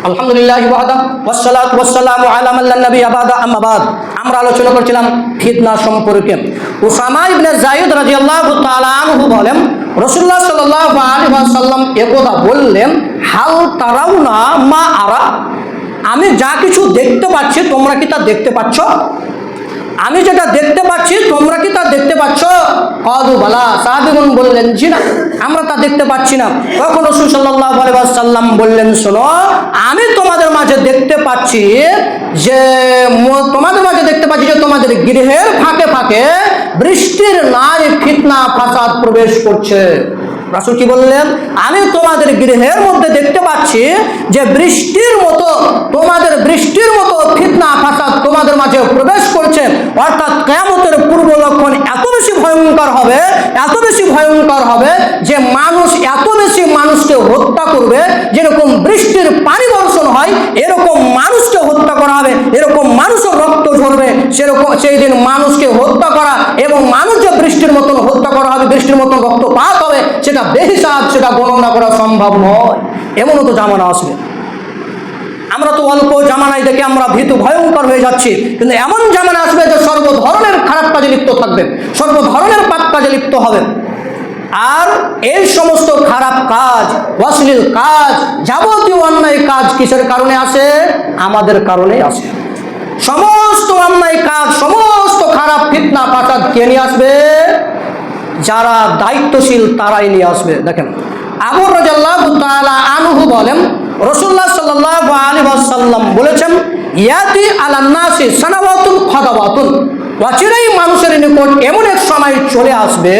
আলহামদুলিল্লাহ ওয়াহদা ওয়াসসালাতু ওয়াসসালামু আলা মান লা নাবিয়্যা বা'দা আম্মা বা'দ। আমরা আলোচনা করছিলাম ফিতনা সম্পর্কে। উসামা ইবনে যায়েদ রাদিয়াল্লাহু তাআলা আনহু বলেন, রাসূলুল্লাহ সাল্লাল্লাহু আলাইহি ওয়াসাল্লাম একদা বললেন, হাল তারাউনা মা আরা, আমি যা কিছু দেখতে পাচ্ছি তোমরা কি তা দেখতে পাচ্ছ? আমি যেটা দেখতে পাচ্ছি তোমরা কি তা দেখতে পাচ্ছ? কালু বালা, সাহাবীগণ বললেন জি না, আমরা তা দেখতে পাচ্ছি না। তখন রাসূল সাল্লাল্লাহু আলাইহি ওয়াসাল্লাম বললেন, শোনো, আমি তোমাদের মাঝে দেখতে পাচ্ছি যে তোমাদের গৃহের ফাঁকে ফাঁকে বৃষ্টির ন্যায় ফিতনা ফাসাদ প্রবেশ করছে। রাসূল কি বললেন? আমি তোমাদের গৃহের মধ্যে দেখতে পাচ্ছি যে বৃষ্টির মতো ফিতনা ফাসাদ তোমাদের মাঝে প্রবেশ করছে। অর্থাৎ কিয়ামতের পূর্ব লক্ষণ এত বেশি ভয়ঙ্কর হবে যে মানুষ এত বেশি মানুষকে হত্যা করবে, যেরকম বৃষ্টির পানি বর্ষণ হয় এরকম মানুষকে হত্যা করা হবে, এরকম মানুষের রক্ত ঝরবে, সেই দিন মানুষকে হত্যা করা এবং মানুষ যে বৃষ্টির মতন হত্যা করা হবে, বৃষ্টির মতন রক্তপাত হবে, সেটা বেহিসাব, সেটা গণনা করা সম্ভব নয়। এমনও তো জামানা আসবে। আমরা তো অল্প জামানায় দেখে আমরা ভীতু ভয়ঙ্কর হয়ে যাচ্ছি, কিন্তু এমন জামানা আসবে যে সর্ব ধরনের খারাপ কাজে লিপ্ত থাকবে, সর্ব ধরনের পাপ কাজে লিপ্ত হবে। আর এই সমস্ত খারাপ কাজ, অশ্লীল কাজ, যাবতীয় অন্যায় কাজ কিসের কারণে আসে? আমাদের কারণেই আসে। সমস্ত অন্যায় কাজ, সমস্ত খারাপ ফিতনা ফাসাদ কে নিয়ে আসবে? যারা দায়িত্বশীল তারাই নিয়ে আসবে। দেখেন, আবু রাদিয়াল্লাহু তাআলা আনহু বলেন, রাসূলুল্লাহ সাল্লাল্লাহু আলাইহি ওয়াসাল্লাম বলেছেন, ইয়াতি আলান নাসি সানাওয়াতুন খাদাওয়াতুন, অচিরেই মানুষের নিকট এমন এক সময় চলে আসবে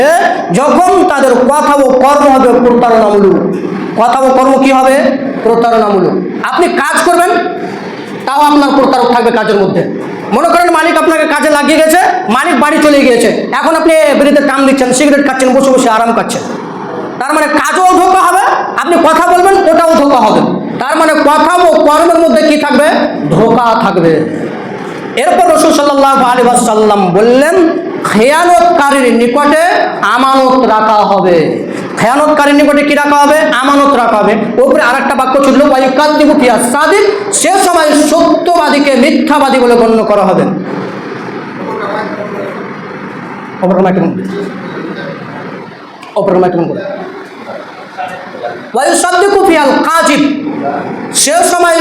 যখন তাদের কথা ও কর্ম হবে প্রতারণামূলক। কথা ও কর্ম কি হবে? প্রতারণামূলক। আপনি কাজ করবেন, তাও আপনার প্রতারক থাকবে কাজের মধ্যে। মনে করেন মালিক আপনাকে কাজে লাগিয়ে গেছে, মালিক বাড়ি চলে গিয়েছে, এখন আপনি বিড়িতে টান দিচ্ছেন, সিগারেট খাচ্ছেন, বসে বসে আরাম খাচ্ছেন। তার মানে কাজও ধোঁকা হবে, আপনি কথা বলবেন ওটাও ধোঁকা হবে। তার মানে কথা ও কর্মের মধ্যে কি থাকবে? ধোঁকা থাকবে। এরপর রাসূল সাল্লাল্লাহু আলাইহি ওয়াসাল্লাম বললেন, খেয়ানতকারীর নিকটে আমানত রাখা হবে। খেয়ানতকারীর নিকটে কি রাখা হবে? আমানত রাখা হবে। ওপরে আরেকটা বাক্য ছিল, ওয়ায়ুকাযযিবু ফিহা সাদিক, সে সময় সত্যবাদীকে মিথ্যাবাদী বলে গণ্য করা হবে। ওয়ায়ুসাদ্দিকু ফিহাল কাযিব, সে সময়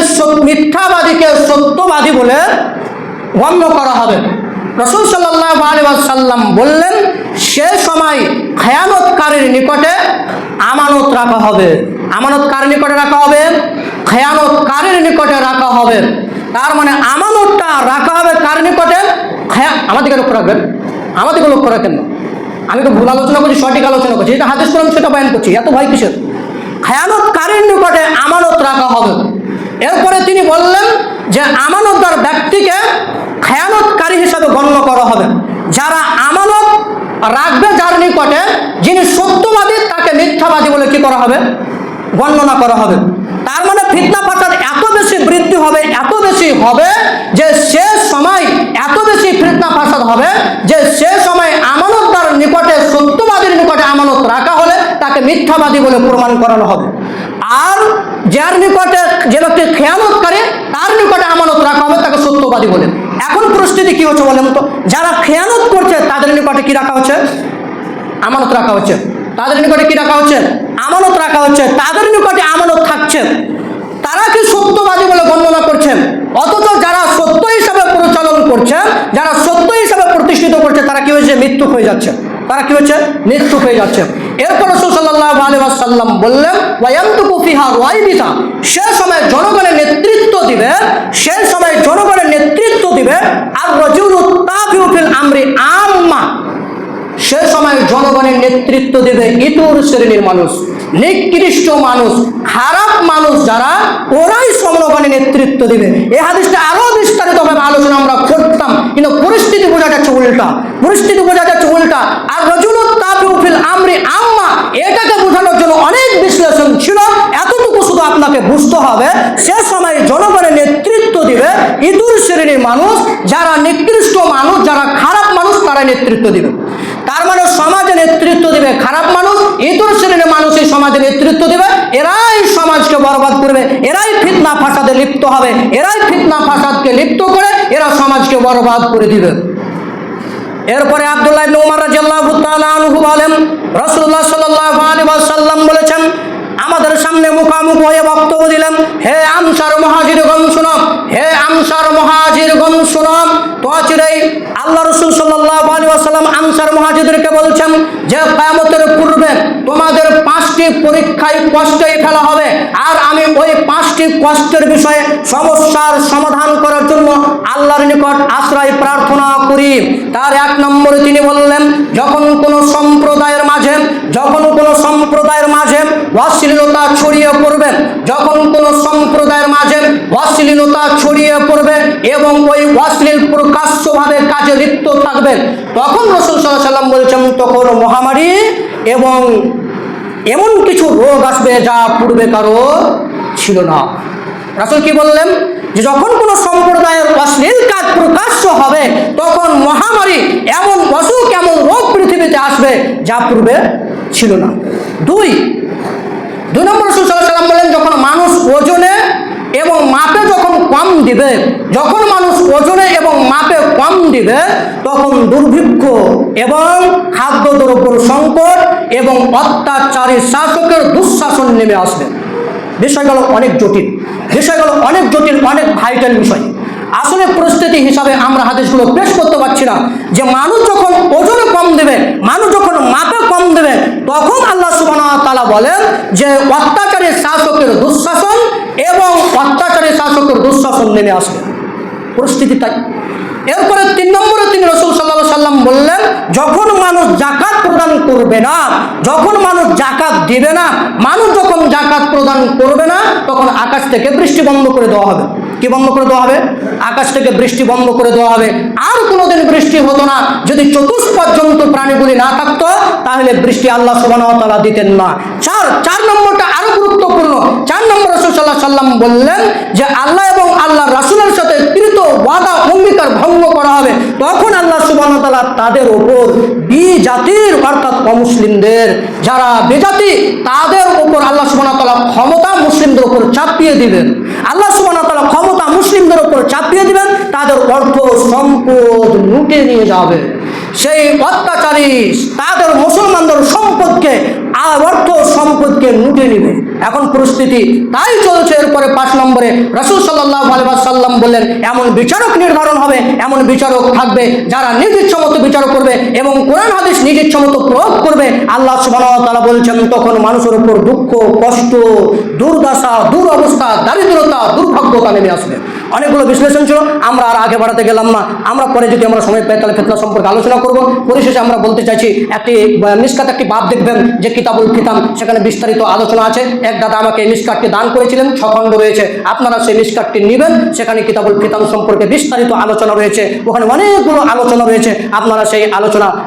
মিথ্যাবাদীকে সত্যবাদী বলে গণ্য করা হবে। রাসূল সাল্লাল্লাহু আলাইহি ওয়াসাল্লাম বললেন, সে সময় খেয়ানতকারীর নিকটে আমানত রাখা হবে। আমানত কার নিকটে রাখা হবে? খেয়ানতকারীর নিকটে রাখা হবে। তার মানে আমানতটা রাখা হবে কার নিকটে? আমাদেরকে লক্ষ্য রাখবেন, আমাদেরকে লক্ষ্য রাখেন না। আমি তো ভুল আলোচনা করছি, সঠিক আলোচনা করছি, যেটা হাদিস কোরআন সেটা বয়ান করছি, এত ভয় কিসের? খেয়ানতকারীর নিকটে আমানত রাখা হবে। এরপরে তিনি বললেন যে আমানতদার ব্যক্তিকে খেয়ানতকারী হিসাবে গণ্য করা হবে। যারা আমানত রাখবে যার নিকটে, যিনি সত্যবাদী, তাকে মিথ্যাবাদী বলে কি করা হবে? গণনা করা হবে। তার মানে ফিতনা ফাসাদ এত বেশি বৃদ্ধি হবে, এত বেশি হবে যে সে সময় এত বেশি ফিতনা ফাসাদ হবে যে সে সময় আমানতদার নিকটে, সত্যবাদীর নিকটে আমানত রাখা হলে তাকে মিথ্যাবাদী বলে প্রমাণ করানো হবে। আর যার নিকটে, যে ব্যক্তি খেয়ানতকারী, তার নিকটে আমানত রাখা হবে তাকে সত্যবাদী বলে। এখন পরিস্থিতি কি হচ্ছে বলেন তো? যারা খেয়ানত করছে তাদের নিকটে কি রাখা হচ্ছে? আমানত রাখা হচ্ছে। তাদের নিকটে কি রাখা হচ্ছে? আমানত রাখা হচ্ছে। তাদের নিকটে আমানত থাকছে, তারা কি সত্যবাদী বলে গণনা করছেন। অথচ যারা সত্য হিসাবে পরিচালন করছে, যারা সত্য হিসাবে প্রতিষ্ঠিত করছে, তারা কি হয়েছে? মৃত্যু হয়ে যাচ্ছে। তারা কি হচ্ছে? মৃত্যু হয়ে যাচ্ছে। এরপর রাসূল সাল্লাল্লাহু আলাইহি ওয়াসাল্লাম বললেন, ওয়ায়ানতুকু ফিহা রায়বিতা, সে সময় জনগণের নেতৃত্ব দিবে, সে সময় জনগণের নেতৃত্ব দিবে আর রাজুলু তাবিউ ফিল আমরি আম্মা, সে সময় জনগণের নেতৃত্ব দেবে ইতর শ্রেণীর মানুষ, নিকৃষ্ট মানুষ, খারাপ মানুষ যারা, ওরাই জনগণের নেতৃত্ব দিবে। এই হাদিসটা আরো বিস্তারিতভাবে আলোচনা আমরা করতাম, কিন্তু পরিস্থিতি বোঝা যাচ্ছে উল্টা, পরিস্থিতি বোঝা যাচ্ছে উল্টা। আর রাজুলু তাবিউ ফিল আমরি আম্মা, এটাকে বোঝানোর জন্য অনেক বিশ্লেষণ ছিল, এতটুকু শুধু আপনাকে বুঝতে হবে, সে সময় জনগণের নেতৃত্ব দিবে ইতর শ্রেণীর মানুষ, যারা নিকৃষ্ট মানুষ, যারা খারাপ মানুষ, তারা নেতৃত্ব দিবে। তার মানে সমাজে নেতৃত্ব দিবে খারাপ মানুষ, ইতর শ্রেণীর মানুষ এই সমাজের নেতৃত্ব দেবে, এরাই সমাজকে বরবাদ করবে, এরাই ফিতনা ফাসাদে লিপ্ত হবে, এরাই ফিতনা ফাসাদকে লিপ্ত করে এরা সমাজকে বরবাদ করে দিবে। এরপরে আব্দুল্লাহ ইবনে উমর রাদিয়াল্লাহু তাআলা আনহু বলেন, রাসূলুল্লাহ সাল্লাল্লাহু আলাইহি ওয়াসাল্লাম বলেছেন, আমাদের সামনে মুখামুখি হয়ে বক্তব্য দিলেন, হে আনসার মুহাজিরগণ শুনো, হে আনসার মুহাজিরগণ শুনো। তো চিরেই আল্লাহ রাসূল সাল্লাল্লাহু আলাইহি ওয়াসাল্লাম আনসার মুহাজিরদেরকে বলছেন যে কিয়ামতের পূর্বে তোমাদের 5টি পরীক্ষায় কষ্টই ফেলা হবে, আর আমি ওই 5টি কষ্টের বিষয়ে সমস্যার সমাধান করার জন্য আল্লাহর নিকট আশ্রয় প্রার্থনা করি। তার 1 নম্বরে তিনি বললেন, যখন কোনো সম্প্রদায়ের মাঝে অশ্লীলতা ছড়িয়ে পড়বে, যখন কোনো সম্প্রদায়ের মাঝে অশ্লীলতা ছড়িয়ে পড়বে এবং ওই অশ্লীল প্রকাশ্যভাবে কাজে লিপ্ত থাকবে, তখন রাসূল সাল্লাল্লাহু আলাইহি ওয়াসাল্লাম বলছেন তখন মহামারী এবং এমন কিছু রোগ আসবে যা পূর্বে কারো ছিল না। রাসূল কি বললেন যে যখন কোনো সম্প্রদায়ের অশ্লীল কাজ প্রকাশ্য হবে তখন মহামারী, এমন অসুখ, এমন রোগ পৃথিবীতে আসবে যা পূর্বে ছিল না। 2 নম্বর রাসূল সাল্লাল্লাহু আলাইহি ওয়াসাল্লাম বলেন, যখন মানুষ ওজনে এবং মাপে যখন কম দিবে, যখন মানুষ ওজনে এবং মাপে কম দিবে তখন দুর্ভিক্ষ এবং খাদ্যদ্রব্যের সংকট এবং অত্যাচারী শাসকের দুঃশাসন নেমে আসবে। বিষয়গুলো অনেক জটিল, অনেক ভাইটাল বিষয়। আসলে পরিস্থিতি হিসাবে আমরা হাদিসগুলো পেশ করতে পারছি না যে মানুষ যখন ওজনে কম দেবে, মানুষ যখন মাপে কম দেবে, তখন আল্লাহ সুবহানাহু ওয়া তাআলা বলেন যে অত্যাচারী শাসকের দুঃশাসন এবং অত্যাচারী শাসকের দুঃশাসন নেমে আসবে। পরিস্থিতি তাই। এরপরে 3 নম্বরে তিনি রাসূল সাল্লাল্লাহু আলাইহি ওয়াসাল্লাম বললেন, যখন মানুষ যাকাত প্রদান করবে না, যখন মানুষ যাকাত দিবে না, মানুষ যখন যাকাত প্রদান করবে না, তখন আকাশ থেকে বৃষ্টি বন্ধ করে দেওয়া হবে। কি বন্ধ করে দেওয়া হবে? আকাশ থেকে বৃষ্টি বন্ধ করে দেওয়া হবে। আর কোনোদিন বৃষ্টি হতো না। যদি চতুষ্পর্যন্ত প্রাণীগুলি না থাকতো তাহলে বৃষ্টি আল্লাহ সুবহানাহু ওয়া তাআলা দিতেন না। 4 নম্বরটা আরো গুরুত্বপূর্ণ। 4 নম্বর রাসূল সাল্লাল্লাহু আলাইহি ওয়াসাল্লাম বললেন যে আল্লাহ এবং আল্লাহর রাসূলের সাথে কৃত ওয়াদা অঙ্গীকার ভঙ্গ করা হবে, তখন আল্লাহ সুবহানাহু ওয়া তাআলা তাদের উপর বিজাতির অর্থাৎ অমুসলিমদের, যারা বেজাতি, তাদের উপর আল্লাহ সুবহানাহু ওয়া তাআলা ক্ষমতা মুসলিমদের উপর চাপিয়ে দিবেন। আল্লাহ সুবহানাহু ওয়া তাআলা ক্ষমতা মুসলিমদের উপর চাপিয়ে দিবেন, তাদের অর্থ সম্পদ লুটে নিয়ে যাবে। সেই অত্যাচারী তাদের মুসলমানদের সম্পদকে অর্থ সম্পদকে লুটে নিবে। এখন পরিস্থিতি তাই চলছে। এরপরে 5 নম্বরে রাসূল সাল্লাল্লাহু আলাইহি ওয়াসাল্লাম বললেন, এমন বিচারক নির্ধারণ হবে, এমন বিচারক থাকবে যারা নিজ ইচ্ছামতো বিচার করবে এবং কোরআন হাদিস নিজ ইচ্ছামতো প্রয়োগ করবে। আল্লাহ সুবহানাহু ওয়া তাআলা বলছেন তখন মানুষের উপর দুঃখ, কষ্ট, দুর্দশা, দুরবস্থা, দারিদ্রতা, দুর্ভাগ্যতা নেমে আসবে। অনেকগুলো বিশ্লেষণ ছিল, আমরা আর আগে বাড়াতে গেলাম না। আমরা পরে যদি আমরা সময় পাই তাহলে ফিতনা সম্পর্কে আলোচনা করব। পরিশেষে আমরা বলতে চাইছি, মিশকাত একটি বাব দেখবেন যে কিতাবুল ফিতান, সেখানে বিস্তারিত আলোচনা আছে। এক দাদা আমাকে এই মিশকাতটি দান করেছিলেন, 6 খণ্ড রয়েছে। আপনারা সেই মিশকাতটি নেবেন, সেখানে কিতাবুল ফিতান সম্পর্কে বিস্তারিত আলোচনা রয়েছে, ওখানে অনেকগুলো আলোচনা রয়েছে। আপনারা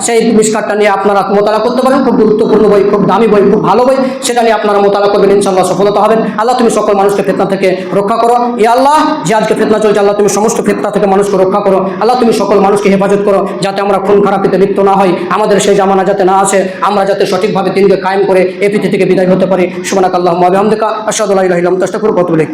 সেই মিশকাতটা নিয়ে আপনারা মোতালা করতে পারেন। খুব গুরুত্বপূর্ণ বই, খুব দামি বই, খুব ভালো বই। সেটা নিয়ে আপনারা মোতালা করবেন, ইনশাআল্লাহ সফলতা হবেন। আল্লাহ তুমি সকল মানুষকে ফিতনা থেকে রক্ষা করো। ইয়া আল্লাহ, যে আজকে ফিতনা চলছে, আল্লাহ তুমি সমস্ত ফিতনা থেকে মানুষকে রক্ষা করো। আল্লাহ তুমি সকল মানুষকে হেফাজত করো, যাতে আমরা খুন খারাপিতে লিপ্ত না হই, আমাদের সেই জামানা যাতে না আসে, আমরা যাতে সঠিকভাবে দিনকে কায়েম করে এই পৃথিবী থেকে বিদায় হতে পারি। সুবহানাকাল্লাহুম্মা ওয়া বিহামদিকা আশহাদু আল্লা ইলাহা ইল্লা আনতা আস্তাগফিরুকা ওয়া আতুবু ইলাইক।